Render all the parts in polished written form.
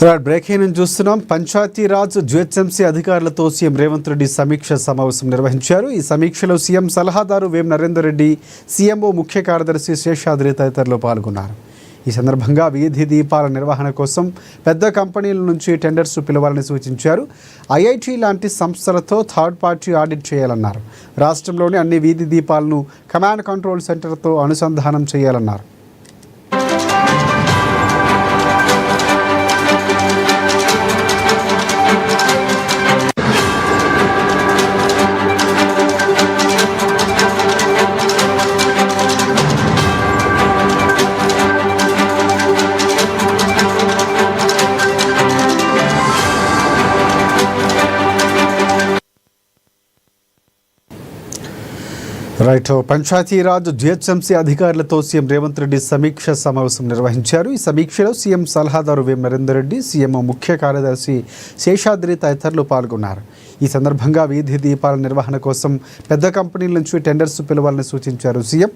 Breaking news చూస్తున్నాం. Panchayati Raj GHMC అధికారులతో CM Revanth Reddy సమీక్ష సమావేశం నిర్వహించారు. ఈ సమీక్షలో సీఎం సలహాదారు వేం నరేందర్ రెడ్డి, సీఎంఓ ముఖ్య కార్యదర్శి శేషాద్రి తదితరులు పాల్గొన్నారు. ఈ సందర్భంగా వీధి దీపాల నిర్వహణ కోసం పెద్ద కంపెనీల నుంచి టెండర్స్ పిలవాలని సూచించారు. ఐఐటీ లాంటి సంస్థలతో థర్డ్ పార్టీ ఆడిట్ చేయాలన్నారు. రాష్ట్రంలోని అన్ని వీధి దీపాలను కమాండ్ కంట్రోల్ సెంటర్తో అనుసంధానం చేయాలన్నారు. పంచాయతీరాజ్ జిహెచ్ఎంసీ అధికారులతో సీఎం రేవంత్ రెడ్డి సమీక్ష సమావేశం నిర్వహించారు. ఈ సమీక్షలో సీఎం సలహాదారు వేం నరేందర్ రెడ్డి, సీఎంఓ ముఖ్య కార్యదర్శి శేషాద్రి తదితరులు పాల్గొన్నారు. ఈ సందర్భంగా వీధి దీపాల నిర్వహణ కోసం పెద్ద కంపెనీల నుంచి టెండర్స్ పిలవాలని సూచించారు సీఎం.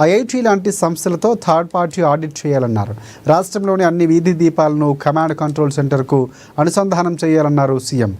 ఐఐటీ లాంటి సంస్థలతో థర్డ్ పార్టీ ఆడిట్ చేయాలన్నారు. రాష్ట్రంలోని అన్ని వీధి దీపాలను కమాండ్ కంట్రోల్ సెంటర్కు అనుసంధానం చేయాలన్నారు సీఎం.